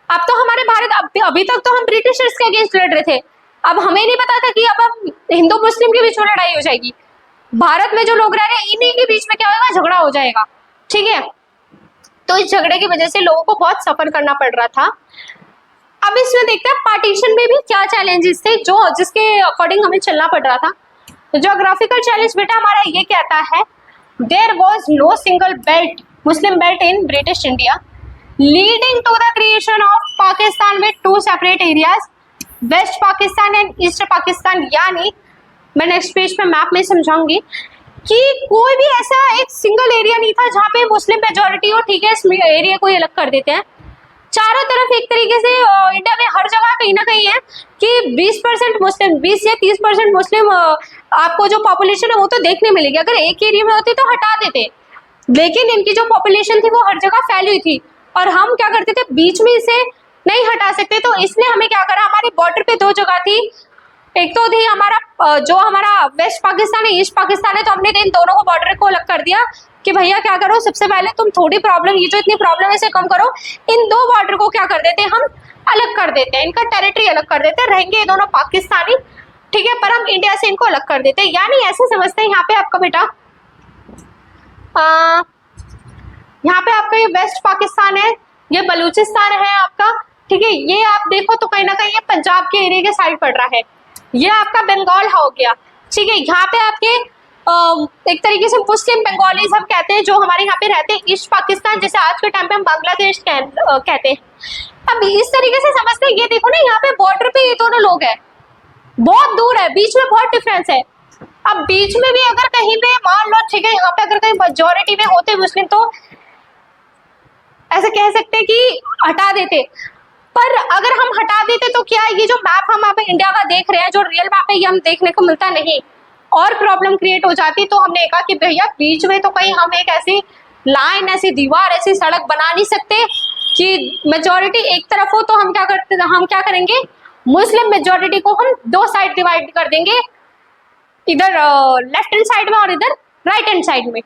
[SPEAKER 1] अब तो हमारे भारत, अभी तक तो हम ब्रिटिशर्स के अगेंस्ट लड़ रहे थे। अब हमें नहीं पता था कि अब हिंदू मुस्लिम के बीच में लड़ाई हो जाएगी। भारत में जो लोग रह रहे हैं, इन्हीं के बीच में क्या होगा, झगड़ा हो जाएगा। ठीक है, तो इस झगड़े की वजह से लोगों को बहुत सफर करना पड़ रहा था। अब इसमें देखते हैं पार्टीशन में भी क्या चैलेंजेस थे, जो जिसके अकॉर्डिंग हमें चलना पड़ रहा था। ज्योग्राफिकल चैलेंज बेटा हमारा ये कहता है, there was no single belt, Muslim belt in British India, leading to the creation of Pakistan with two separate areas, West Pakistan and East Pakistan. यानी मैं नेक्स्ट पेज पे मैप में समझाऊंगी कि कोई भी ऐसा एक सिंगल एरिया नहीं था जहाँ पे मुस्लिम मेजोरिटी हो। ठीक है, इस एरिया को अलग कर देते हैं। चारों तरफ एक तरीके से इंडिया में हर जगह कहीं ना कहीं है कि 20% मुस्लिम, 20 या 30% मुस्लिम आपको जो पॉपुलेशन है वो तो देखने मिलेगी। अगर एक एरिया में होती तो हटा देते, लेकिन इनकी जो पॉपुलेशन थी वो हर जगह फैली हुई थी और हम क्या करते थे, बीच में इसे नहीं हटा सकते। तो इसने हमें क्या करा, हमारे बॉर्डर पे दो जगह थी, एक तो थी हमारा जो हमारा वेस्ट पाकिस्तान है, ईस्ट पाकिस्तान है, तो हमने इन दोनों को बॉर्डर को अलग कर दिया कि भैया क्या करो, सबसे पहले तुम थोड़ी प्रॉब्लम, ये जो इतनी प्रॉब्लम है इसे कम करो। इन दो बॉर्डर को क्या कर देते हैं, हम अलग कर देते हैं, इनका टेरिटरी अलग कर देते हैं, रहेंगे ये दोनों पाकिस्तानी। ठीक है, पर हम इंडिया से इनको अलग कर देते हैं। यानी ऐसे समझते हैं, यहाँ पे आपका बेटा यहाँ पे आपका ये वेस्ट पाकिस्तान है, ये बलूचिस्तान है आपका। ठीक है, ये आप देखो तो कहीं ना कहीं ये पंजाब के एरिया के साइड पड़ रहा है। ये आपका बंगाल हो गया। ठीक है, यहाँ पे आपके एक तरीके से मुस्लिम बंगालीज हम कहते हैं, जो हमारे यहाँ पे रहते हैं, ईस्ट पाकिस्तान, जैसे आज के टाइम पे हम बांग्लादेश कहते हैं। अब इस तरीके से समझते हैं, ये देखो ना, यहाँ पे बॉर्डर पे ये दोनों लोग हैं, बहुत दूर है, बीच में बहुत डिफरेंस है। अब बीच में भी अगर कहीं पे मान लो, ठीक है, यहाँ पे अगर कहीं मेजोरिटी में होते मुस्लिम तो ऐसे कह सकते कि हटा देते, पर अगर हम हटा देते तो क्या ये जो मैप हम आप इंडिया का देख रहे हैं, जो रियल मैप है, ये हम देखने को मिलता नहीं, और प्रॉब्लम क्रिएट हो जाती। तो हमने कहा कि भैया बीच में तो कहीं हम एक ऐसी लाइन, ऐसी दीवार, ऐसी सड़क बना नहीं सकते कि मेजोरिटी एक तरफ हो। तो हम क्या करते, हम क्या करेंगे, मुस्लिम मेजोरिटी को हम दो साइड डिवाइड कर देंगे, इधर लेफ्ट हैंड साइड में और इधर राइट हैंड साइड में।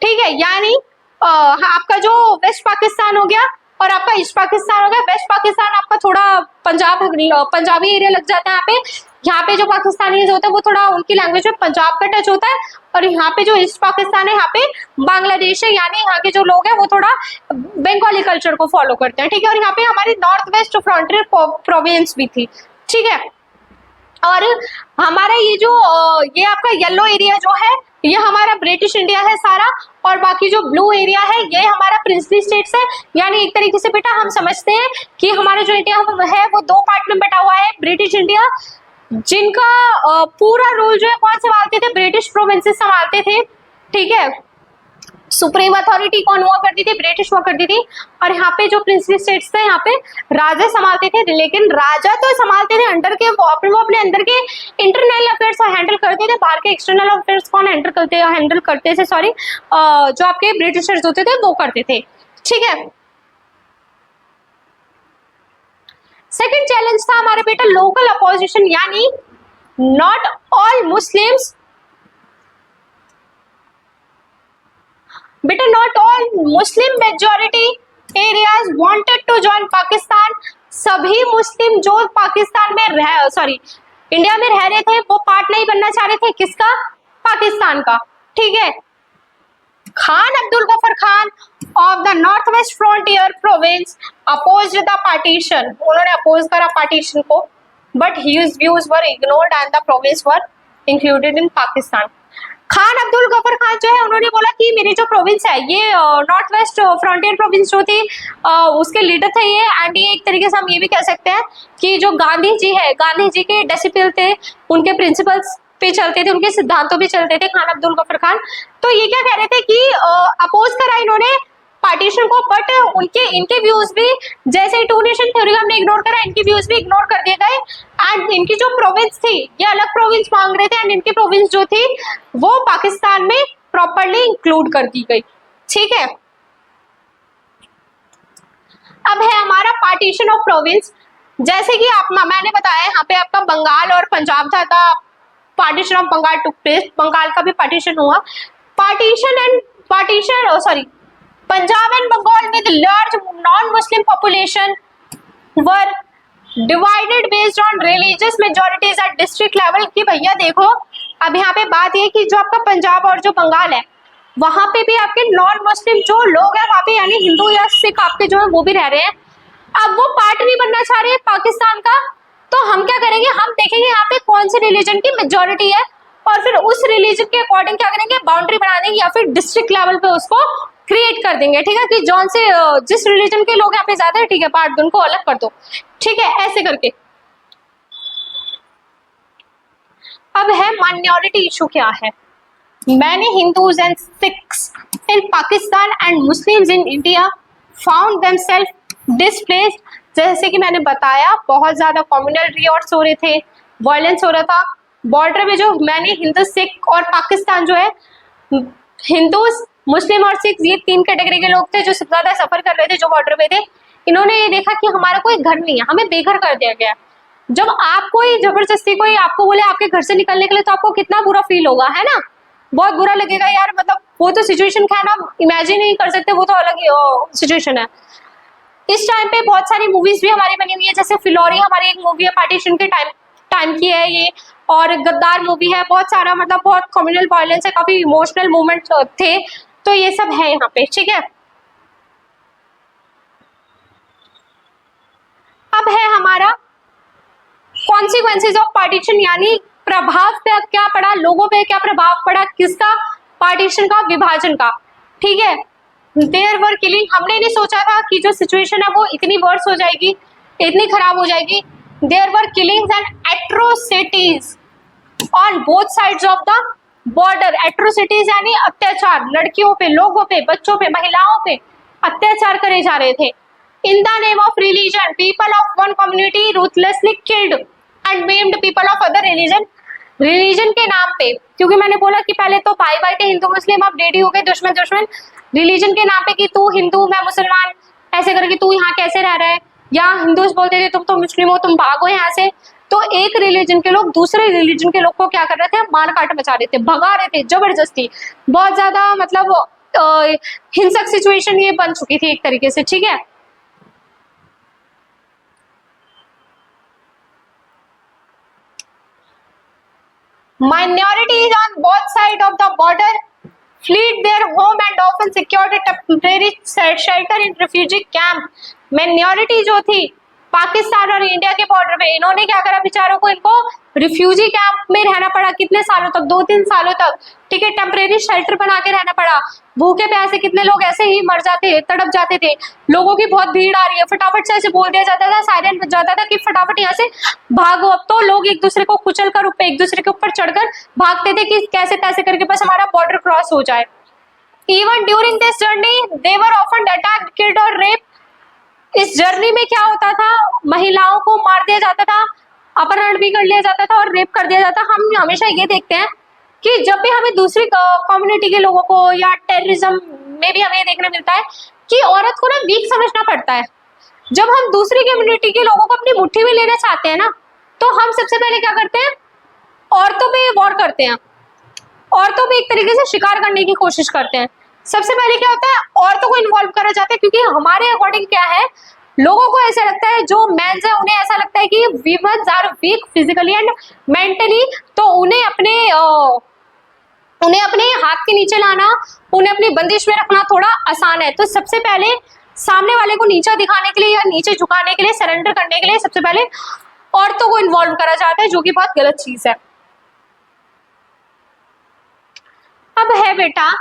[SPEAKER 1] ठीक है, यानी आपका जो वेस्ट पाकिस्तान हो गया और आपका ईस्ट पाकिस्तान हो गया। वेस्ट पाकिस्तान आपका थोड़ा पंजाबी एरिया लग जाता है। यहाँ पे जो पाकिस्तानी होता है वो थोड़ा उनकी लैंग्वेज में पंजाब का टच होता है, और यहाँ पे जो ईस्ट पाकिस्तान है, यहाँ पे बांग्लादेश है, यानी यहाँ के जो लोग हैं वो थोड़ा बंगाली कल्चर को फॉलो करते हैं। ठीक है, और यहाँ पे हमारी नॉर्थ वेस्ट फ्रंटियर प्रोविंस भी थी। ठीक है, और हमारा ये जो ये आपका येलो एरिया जो है, ये हमारा ब्रिटिश इंडिया है सारा, और बाकी जो ब्लू एरिया है ये हमारा प्रिंसली स्टेट्स है। यानी एक तरीके से बेटा हम समझते हैं कि हमारा जो इंडिया है वो दो पार्ट में बटा हुआ है। ब्रिटिश इंडिया, जिनका पूरा रूल जो है कौन संभालते थे, ब्रिटिश प्रोविंसेस संभालते थे। ठीक है, सुप्रीम अथॉरिटी कौन हुआ करती थी, ब्रिटिश हुआ करती थी। और यहाँ पे जो प्रिंसली स्टेट्स थे, यहाँ पे राजा संभालते थे, लेकिन राजा तो संभालते थे अंडर के, वो अपने अंदर के इंटरनल अफेयर्स हैंडल करते थे। बाहर के एक्सटर्नल अफेयर्स कौन हैंडल करते थे, सॉरी, जो आपके ब्रिटिशर्स होते थे वो करते थे। ठीक है, सेकंड चैलेंज था हमारे बेटा लोकल अपोजिशन, यानी नॉट ऑल मुस्लिम्स, बेटा not all Muslim majority areas wanted to join Pakistan. सभी मुस्लिम जो पाकिस्तान में इंडिया में रह रहे थे वो पार्ट नहीं बनना चाह रहे थे, किसका, पाकिस्तान का। ठीक है, Khan Abdul Ghaffar Khan of the Northwest Frontier Province opposed the partition. उन्होंने अपोज करा पार्टीशन को, but his views were ignored and the province were included in Pakistan. Khan Abdul Gruffudd Khan जो है उन्होंने बोला कि मेरी जो प्रोविंस है ये नॉर्थ वेस्ट फ्रंटियर प्रोविंस जो थी उसके लीडर थे ये, एंड ये एक तरीके से हम ये भी कह सकते हैं कि जो गांधी जी है, गांधी जी के डिसिपल थे, उनके प्रिंसिपल्स पे चलते थे, उनके सिद्धांतों पे चलते थे खान अब्दुल गफर खान। तो ये क्या कह रहे थे कि अपोज करा इन्होंने पार्टीशन को, बट इनके व्यूज भी जैसे टू नेशन थ्योरी हमने इग्नोर करा, इनके व्यूज भी इग्नोर कर दिए गए। एंड इनकी जो प्रोविंस थी ये अलग प्रोविंस मांग रहे थे, एंड इनकी प्रोविंस जो थी वो पाकिस्तान में प्रॉपर्ली इंक्लूड कर दी गई। ठीक है, अब है हमारा पार्टीशन ऑफ प्रोविंस। जैसे कि मैंने बताया यहाँ पे आपका बंगाल और पंजाब था, partition of Bengal took place, Bengal का भी पार्टीशन हुआ। Punjab and Bengal with large non-Muslim population were divided based on religious majorities at district level। कि भैया देखो अब यहाँ पे बात ये कि जो आपका पंजाब और जो बंगाल है वहां पे भी आपके नॉन मुस्लिम जो लोग हैं वहां पे यानी हिंदू या सिख आपके जो है वो भी रह रहे हैं। अब वो पार्ट नहीं बनना चाह रहे हैं पाकिस्तान का, तो हम क्या करेंगे, हम देखेंगे यहाँ पे कौन से रिलीजन की मेजोरिटी है और फिर उस रिलीजन के अकॉर्डिंग क्या करेंगे, बाउंड्री बना देंगे या फिर डिस्ट्रिक्ट लेवल पे उसको क्रिएट कर देंगे। ठीक है, कि जौन से जिस रिलीजन के लोग यहाँ पे ज्यादा है, ठीक है, पार्ट उनको अलग कर दो। ठीक है, ऐसे करके। अब है माइनॉरिटी इशू क्या है। Many Hindus and Sikhs in Pakistan and Muslims in India found themselves displaced। जैसे कि मैंने बताया बहुत ज्यादा कम्युनल रिवॉर्ड्स हो रहे थे, वायलेंस हो रहा था बॉर्डर में। जो मैंने हिंदू सिख और पाकिस्तान जो है, हिंदूज मुस्लिम और सिख ये तीन कैटेगरी के लोग थे जो सबसे ज्यादा सफर कर रहे थे, जो बॉर्डर पे थे। इन्होंने ये देखा कि हमारा कोई घर नहीं है, हमें बेघर कर दिया गया। जब आप कोई जबरदस्ती कोई आपको बोले आपके घर से निकलने के लिए, तो आपको कितना बुरा फील होगा, है ना, बहुत बुरा लगेगा यार। मतलब वो तो सिचुएशन क्या है ना, इमेजिन नहीं कर सकते, वो तो अलग ही सिचुएशन है। इस टाइम पे बहुत सारी मूवीज भी हमारी बनी हुई है, जैसे फिलौरी हमारी एक मूवी है पार्टीशन के टाइम की है ये, और गद्दार मूवी है। बहुत सारा मतलब बहुत कम्युनल वायलेंस है, काफी इमोशनल मूवमेंट थे, तो ये सब है यहाँ पे। ठीक है, अब है हमारा कॉन्सिक्वेंसेज ऑफ पार्टीशन, यानी प्रभाव पे क्या पड़ा, लोगों पे क्या प्रभाव पड़ा, किसका, पार्टीशन का, विभाजन का। ठीक है, देयर वर किलिंग, हमने नहीं सोचा था कि जो सिचुएशन है वो इतनी वर्स हो जाएगी, इतनी खराब हो जाएगी। There were killings and atrocities on both sides of the border. Atrocities यानी अत्याचार, लड़कियों पे, लोगों पे, बच्चों पे, महिलाओं पे अत्याचार करे जा रहे थे। In the name of religion people of one community ruthlessly killed and maimed people of other religion. Religion के नाम पे, क्योंकि मैंने बोला कि पहले तो भाई भाई थे हिंदू मुस्लिम, अब डेडी हो गए दुश्मन दुश्मन। रिलीजन के नाम पे कि तू हिंदू मैं मुसलमान, ऐसे करके तू यहाँ कैसे रह रहा है, या हिंदूज बोलते थे तुम तो मुस्लिम हो, तुम भागो यहाँ से। तो एक रिलीजन के लोग दूसरे रिलीजन के लोग को क्या कर रहे थे, मार काट मचा रहे थे, भगा रहे थे जबरदस्ती। बहुत ज्यादा मतलब हिंसक सिचुएशन ये बन चुकी थी एक तरीके से। ठीक है, minorities on both sides of the border fled their home and often secured a temporary shelter in refugee camp। minority जो थी पाकिस्तान और इंडिया के बॉर्डर पे, इन्होंने क्या करा, बेचारों को इनको रिफ्यूजी कैंप में रहना पड़ा। कितने सालों तक, 2-3 सालों तक। ठीक है, टेम्परेरी शेल्टर बना के रहना पड़ा। भूखे प्यासे कितने लोग ऐसे ही मर जाते, तड़प जाते थे। लोगों की बहुत भीड़ आ रही है, फटाफट से ऐसे बोल दिया जाता था, सायरन बज जाता था कि फटाफट यहाँ से भागो। अब तो लोग एक दूसरे को कुचल कर एक दूसरे के ऊपर चढ़कर भागते थे कि कैसे तैसे करके बस हमारा बॉर्डर क्रॉस हो जाए। Even during this journey they were often attacked, killed और रेप। इस जर्नी में क्या होता था, महिलाओं को मार दिया जाता था, अपहरण भी कर लिया जाता था और रेप कर दिया जाता। हम हमेशा ये देखते हैं कि जब भी हमें दूसरी कम्युनिटी के लोगों को या टेररिज्म में भी हमें देखने मिलता है कि औरत को ना वीक समझना पड़ता है। जब हम दूसरी कम्युनिटी के लोगों को अपनी मुट्ठी में लेना चाहते हैं ना, तो हम सबसे पहले क्या करते हैं, औरतों पे वॉर करते हैं, औरतों पे एक तरीके से शिकार करने की कोशिश करते हैं। सबसे पहले क्या होता है, औरतों को इन्वॉल्व करा जाता है, क्योंकि हमारे अकॉर्डिंग क्या है, लोगों को ऐसा लगता है, जो मेंस है उन्हें ऐसा लगता है कि womens are weak physically and mentally, तो उन्हें अपने उन्हें अपने हाथ के नीचे लाना, उन्हें अपनी बंदिश में रखना थोड़ा आसान है। तो सबसे पहले सामने वाले को नीचा दिखाने के लिए या नीचे झुकाने के लिए, सरेंडर करने के लिए सबसे पहले औरतों को इन्वॉल्व करा जाता है, जो कि बहुत गलत चीज है। अब है बेटा,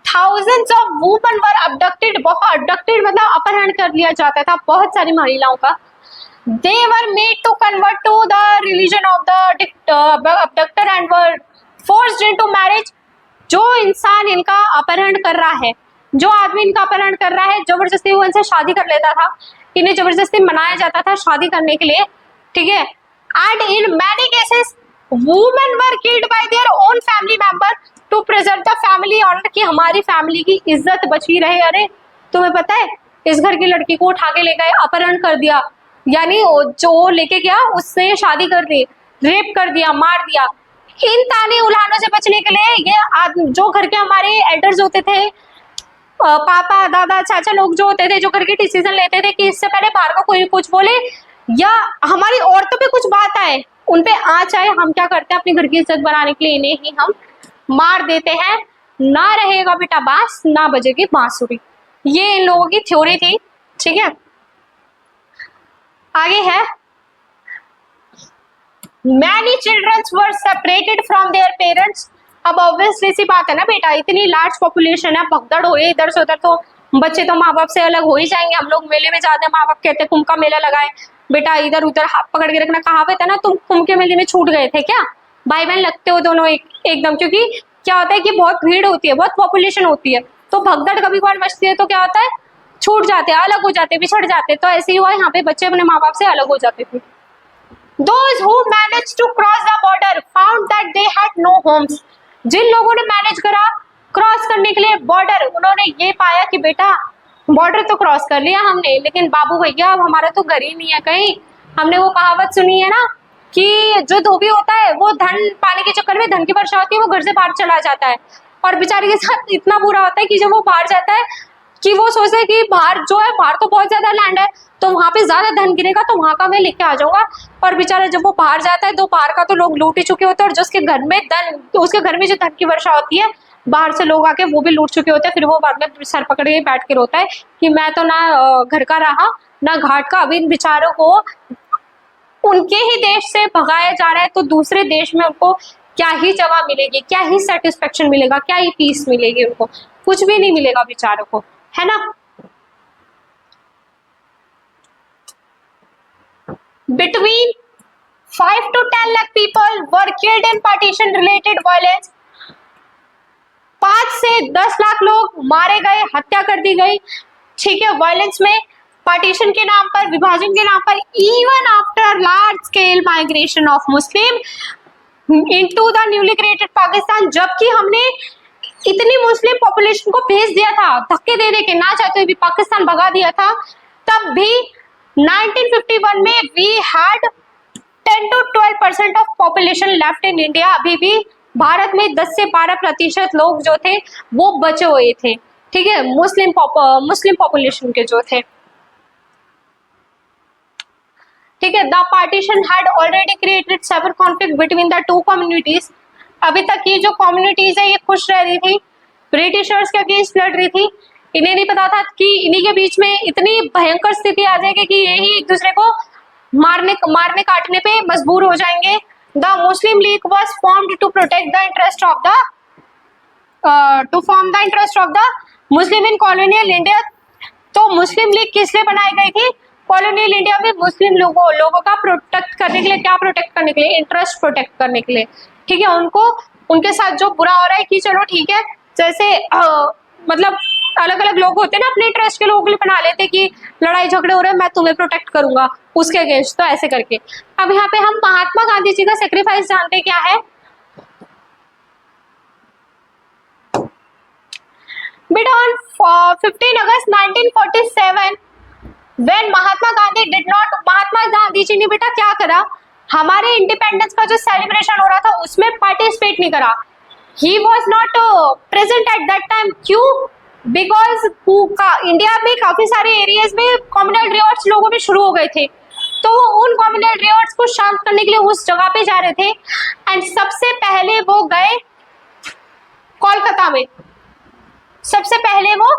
[SPEAKER 1] thousands of women were abducted, बहुत abducted मतलब अपहरण कर लिया जाता था बहुत सारी महिलाओं का। They were made to convert to the religion of the abductor and were forced into marriage। जो इंसान इनका अपहरण कर रहा है, जो आदमी इनका अपहरण कर रहा है, जबरदस्ती वो इनसे शादी कर लेता था, इन्हें जबरदस्ती मनाया जाता था शादी करने के लिए, ठीक है। And in many cases women were killed by their own family member to preserve the family honour, कि हमारी फैमिली की इज्जत बची रहे। अरे तुम्हें पता है, इस घर की लड़की को उठा के ले गए, अपहरण कर दिया, यानी जो लेके गया उससे शादी कर दी, रेप कर दिया, मार दिया। इन ताने उल्हानों से बचने के लिए ये जो घर के हमारे एल्डर्स होते थे, पापा दादा चाचा लोग जो होते थे, जो घर के डिसीजन लेते थे कि इससे पहले बाहर का कोई कुछ बोले या हमारी औरतों पे कुछ बात आए, उन पे आँच आए, हम क्या करते हैं अपने घर की इज्जत बनाने के लिए इन्हें ही हम मार देते हैं। ना रहेगा बेटा बांस, ना बजेगी बांसुरी। ये इन लोगों की थ्योरी थी, ठीक है। आगे है, many childrens were separated from their parents. अब ऑब्वियसली सी बात है ना बेटा, इतनी लार्ज पॉपुलेशन है, भगदड़ हो रही इधर से उधर, तो बच्चे तो माँ बाप से अलग हो ही जाएंगे। हम लोग मेले में जाते हैं, माँ बाप कहते हैं कुंभ का मेला लगाए, बेटा इधर उधर हाथ पकड़ के रखना। कहावत है ना, तुम कुंभ के मेले में छूट गए थे क्या? भाई बहन लगते हो दोनों एकदम, क्योंकि क्या होता है कि बहुत भीड़ होती है, बहुत पॉपुलेशन होती है, तो भगदड़ कभी कभार मचती है, तो क्या होता है छूट जाते हैं, अलग हो जाते हैं, बिछड़ जाते हैं। तो ऐसे ही हुआ यहाँ पे, बच्चे अपने माँ बाप से अलग हो जाते थे। Those who managed to cross the border found that they had no homes। जिन लोगों ने मैनेज करा क्रॉस करने के लिए बॉर्डर, उन्होंने ये पाया कि बेटा बॉर्डर तो क्रॉस कर लिया हमने, लेकिन बाबू भैया अब हमारा तो घर ही नहीं है कहीं। हमने वो कहावत सुनी है ना कि जो धोबी होता है वो धन पाने के चक्कर में, धन की वर्षा होती है, वो घर से बाहर चला जाता है, और बेचारे के साथ इतना बुरा होता है कि जब वो बाहर जाता है कि वो सोचता है कि बाहर जो है, बाहर तो बहुत ज्यादा लैंड है, तो वहां पे ज्यादा धन गिरेगा, तो वहां का मैं लेके आ जाऊंगा। और बेचारा जब वो बाहर जाता है तो बाहर का तो लोग लूट ही चुके होते हैं, और जो उसके घर में धन, तो उसके घर में जो धन की वर्षा होती है, बाहर से लोग आके वो भी लूट चुके होते हैं। फिर वो बाद में सर पकड़ के बैठ के रोता है कि मैं तो ना घर का रहा ना घाट का। अभी इन बेचारों को उनके ही देश से भगाया जा रहा है, तो दूसरे देश में उनको क्या ही जगह मिलेगी, क्या ही सेटिस्फेक्शन मिलेगा, क्या ही पीस मिलेगी, उनको कुछ भी नहीं मिलेगा बेचारों को, है ना। Between 5 to 10 lakh people were killed in partition related violence। 5 से 10 लाख लोग मारे गए, हत्या कर दी गई, ठीक है, वायलेंस में, पार्टीशन के नाम पर, विभाजन के नाम पर। Even after large scale migration of Muslim into the newly created Pakistan, जबकि हमने इतनी मुस्लिम पॉपुलेशन को भेज दिया था, धक्के दे के ना चाहते हुए भी पाकिस्तान भगा दिया था, तब भी 1951 में we had 10 to 12% of population left in India. अभी भी भारत में 10 से 12% लोग जो थे वो बचे हुए थे, ठीक है, मुस्लिम पॉपुलेशन के जो थे, ठीक है। The partition had already created severe conflict between the two communities. अभी तक ये जो कम्युनिटीज है ये खुश रह रही थी, ब्रिटिशर्स के अगेंस्ट लड़ रही थी। इन्हें नहीं पता था कि इन्हीं के बीच में इतनी भयंकर स्थिति आ जाएगी कि यही एक दूसरे को मारने काटने पे मजबूर हो जाएंगे। The Muslim League was formed to protect the interest of the Muslim in colonial India. तो मुस्लिम लीग किस लिए बनाई गई थी? कॉलोनियल इंडिया में मुस्लिम लोगों का प्रोटेक्ट करने के लिए। क्या प्रोटेक्ट करने के लिए? इंटरेस्ट प्रोटेक्ट करने के लिए, ठीक है। उनको उनके साथ जो बुरा हो रहा है कि चलो ठीक है, जैसे मतलब अलग अलग लोग होते हैं ना, अपने इंटरेस्ट के लोगों के लिए बना लेते कि लड़ाई झगड़े हो रहे हैं, मैं तुम्हें प्रोटेक्ट करूंगा उसके अगेंस्ट, तो ऐसे करके। अब यहाँ पे हम महात्मा गांधी जी का सेक्रीफाइस जानते हैं क्या है? बेटा on 15 August 1947 when Mahatma Gandhi ji ने बेटा क्या करा, हमारे इंडिपेंडेंस का जो सेलिब्रेशन हो रहा था उसमें पार्टिसिपेट नहीं करा। He was not present at that time. क्यों? बिकॉज इंडिया में काफी सारे एरियाज में कम्युनल रिवॉर्ड्स लोगों में शुरू हो गए थे, तो उन कम्युनल रिवॉर्ड्स को शांत करने के लिए उस जगह पे जा रहे थे। एंड सबसे पहले वो गए कोलकाता में। सबसे पहले वो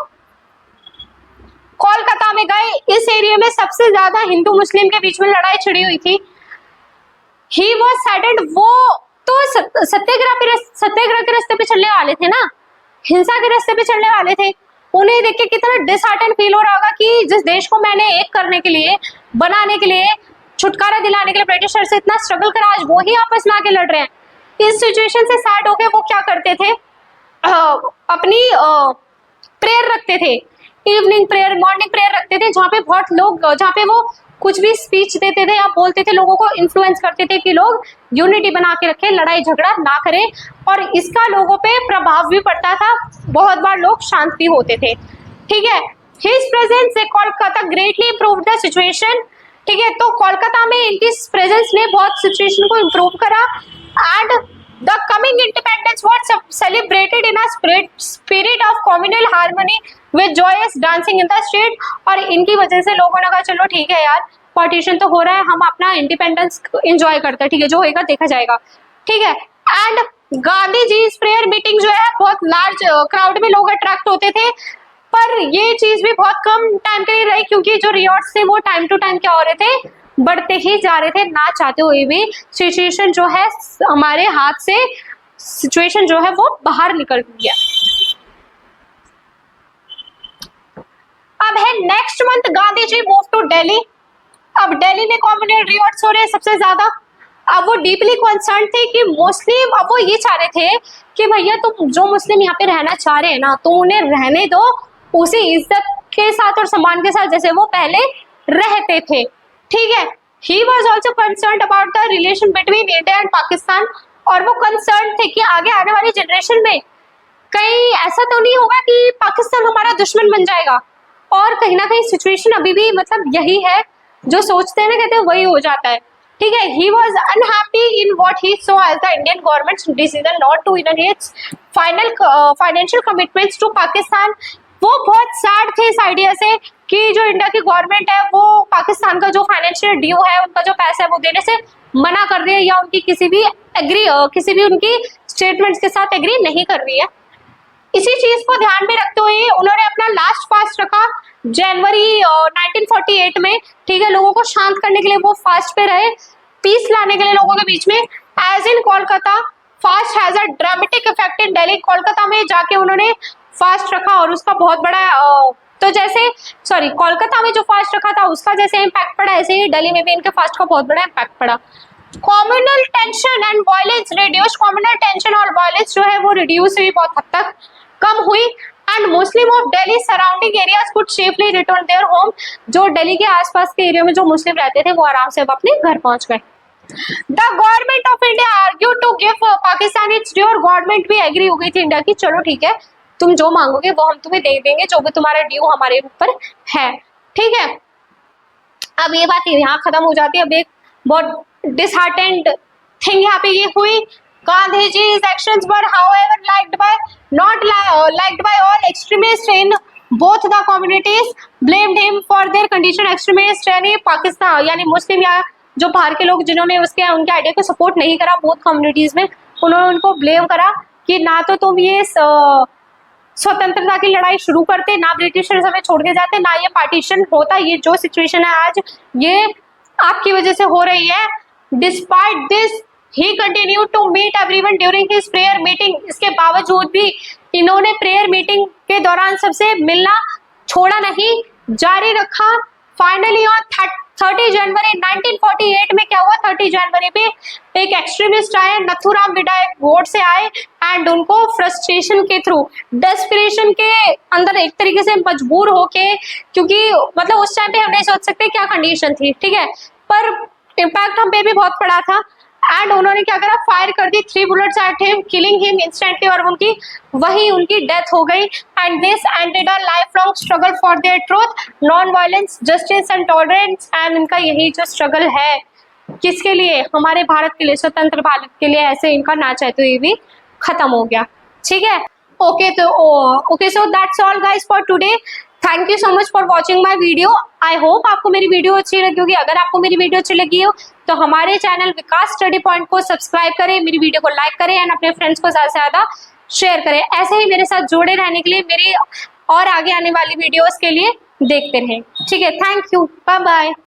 [SPEAKER 1] कोलकाता में गए। इस एरिया में सबसे ज्यादा हिंदू मुस्लिम के बीच में लड़ाई छिड़ी हुई थी। ही वॉज सैडेंड, वो तो सत्याग्रह के रास्ते पे चलने वाले थे ना, हिंसा के रास्ते पे चलने वाले थे। उन्हें देख के कितना डिसहार्टन फील हो रहा होगा कि जिस देश को मैंने एक करने के लिए, बनाने के लिए, छुटकारा दिलाने के लिए ब्रिटिशर से इतना स्ट्रगल करा, आज वो ही आपस में आके लड़ रहे हैं। इस सिचुएशन से सैड होके वो क्या करते थे, अपनी प्रेयर रखते थे, इवनिंग प्रेयर, मॉर्निंग प्रेयर रखते थे, जहाँ पे बहुत लोग, जहाँ पे वो कुछ भी स्पीच देते थे या बोलते थे, लोगों को इन्फ्लुएंस करते थे कि लोग यूनिटी बना के रखें, लड़ाई झगड़ा ना करें, और इसका लोगों पे प्रभाव भी पड़ता था। बहुत बार लोग शांत भी होते थे। ठीक है, his presence in Kolkata greatly improved the situation. ठीक है, तो कोलकाता में इनकी प्रेजेंस ने बहुत सिचुएशन को इम्प्रूव करा। And the coming independence was celebrated in a spirit of communal harmony with joyous dancing in the street. और इनकी वजह से लोगों ने कहा चलो ठीक है यार, पार्टीशन तो हो रहा है, हम अपना इंडिपेंडेंस एंजॉय करते हैं, ठीक है, जो होएगा देखा जाएगा। ठीक है, and Gandhi ji prayer meeting जो है, बहुत लार्ज क्राउड में लोग अट्रैक्ट होते थे, पर ये चीज भी बहुत कम टाइम के लिए रही, क्योंकि जो रियॉट्स थे वो टाइम टू टाइम क्या हो रहे थे, बढ़ते ही जा रहे थे, ना चाहते हुए भी। सिचुएशन जो है हमारे हाथ से, सिचुएशन जो है वो बाहर निकल गया। अब है next month Gandhi ji move to Delhi. अब दिल्ली में कम्युनल रिवॉर्ड्स हो रहे हैं सबसे ज्यादा। अब वो डीपली कंसर्न थे कि मुस्लिम, अब वो ये चाह रहे थे कि भैया तुम जो मुस्लिम यहाँ पे रहना चाह रहे हैं ना, तो उन्हें रहने दो उसी इज्जत के साथ और सम्मान के साथ जैसे वो पहले रहते थे। ठीक है, he was also concern about the relation between India and Pakistan. और वो कंसर्न थे कि आगे आने वाली जनरेशन में कहीं ऐसा तो नहीं होगा कि पाकिस्तान हमारा दुश्मन बन जाएगा। और कहीं ना कहीं सिचुएशन अभी भी मतलब यही है, जो सोचते हैं ना कहते हैं वही हो जाता है। ठीक है, he was unhappy in what he saw as the Indian government's decision not to renew its financial commitments to Pakistan। वो बहुत सैड थे इस आइडिया से कि जो इंडिया की गवर्नमेंट है वो पाकिस्तान का जो फाइनेंशियल ड्यू है, उनका जो पैसा है वो देने से मना कर रही है, या उनकी किसी भी उनकी स्टेटमेंट्स के साथ एग्री नहीं कर रही है। इसी चीज को ध्यान में रखते हुए उन्होंने अपना लास्ट फास्ट रखा जनवरी 1948 में। ठीक है, लोगों को शांत करने के लिए वो फास्ट पे रहे, पीस लाने के लिए लोगों के बीच में। As in Kolkata fast has a dramatic effect in Delhi. Kolkata में जाके उन्होंने फास्ट रखा और उसका बहुत बड़ा कोलकाता में जो फास्ट रखा था उसका जैसे इम्पैक्ट पड़ा, ऐसे ही दिल्ली में भी इनके फास्ट का बहुत बड़ा इम्पैक्ट पड़ा। Communal tension and violence reduce. Communal tension और वायलेंस जो है वो रिड्यूस हुई, बहुत हद तक कम हुई। And Muslim of Delhi surrounding areas could safely return their home. जो दिल्ली के आसपास के एरिया में जो मुस्लिम रहते थे वो आराम से अब अपने घर पहुंच गए। The government of India argue to give Pakistan its due. और गवर्नमेंट भी एग्री हो गई थी इंडिया की, चलो ठीक है तुम जो मांगोगे वो हम तुम्हें दे देंगे, जो भी तुम्हारा ड्यू हमारे ऊपर है। ठीक है, अब ये बात यहाँ खत्म हो जाती है। अब एक बहुत डिसहार्टेंड थिंग यहाँ पे ये हुई। Gandhiji's actions were however not liked by all extremists in both the communities, blamed him for their condition। extremist यानी पाकिस्तान यानी मुस्लिम या जो बाहर के लोग जिन्होंने उनके आइडिया को सपोर्ट नहीं करा बोथ कम्युनिटीज में, उन्होंने उनको ब्लेम करा कि ना तो तुम ये स्वतंत्रता की लड़ाई शुरू करते, ना ब्रिटिशर्स हमें छोड़ के जाते, ना ये पार्टीशन होता। ये जो सिचुएशन है आज ये आपकी वजह से हो रही है। Despite this he continued to meet everyone during his prayer meeting। इसके बावजूद भी इन्होंने प्रेयर मीटिंग के दौरान सबसे मिलना छोड़ा नहीं, जारी रखा। फाइनली ऑन 30 जनवरी 1948 में क्या हुआ, 30 जनवरी पे एक एक्सट्रीमिस्ट आए, नथुराम विनायक गोड से आए, एंड उनको फ्रस्ट्रेशन के थ्रू, डेस्परेशन के अंदर एक तरीके से मजबूर होके, क्योंकि मतलब उस टाइम पे हम नहीं सोच सकते क्या कंडीशन थी। ठीक है, पर इम्पैक्ट हम पे भी बहुत पड़ा था। एंड उन्होंने क्या करा, फायर कर दी 3 bullets at him, killing him instantly. और उनकी डेथ हो गई। And this ended a life long struggle for their truth, non violence, justice and tolerance. And इनका यही जो स्ट्रगल है किसके लिए, हमारे भारत के लिए, स्वतंत्र भारत के लिए, ऐसे इनका ना चाहते हुए भी खत्म हो गया। ठीक है, okay so that's all guys for today. Thank you so much for watching my video. I hope आपको मेरी वीडियो अच्छी लगी होगी। अगर आपको मेरी वीडियो अच्छी लगी हो तो हमारे चैनल विकास स्टडी पॉइंट को सब्सक्राइब करें, मेरी वीडियो को लाइक करें एंड अपने फ्रेंड्स को ज़्यादा से ज़्यादा शेयर करें। ऐसे ही मेरे साथ जुड़े रहने के लिए, मेरी और आगे आने वाली वीडियोस के लिए देखते रहें। ठीक है, थैंक यू, बाय बाय।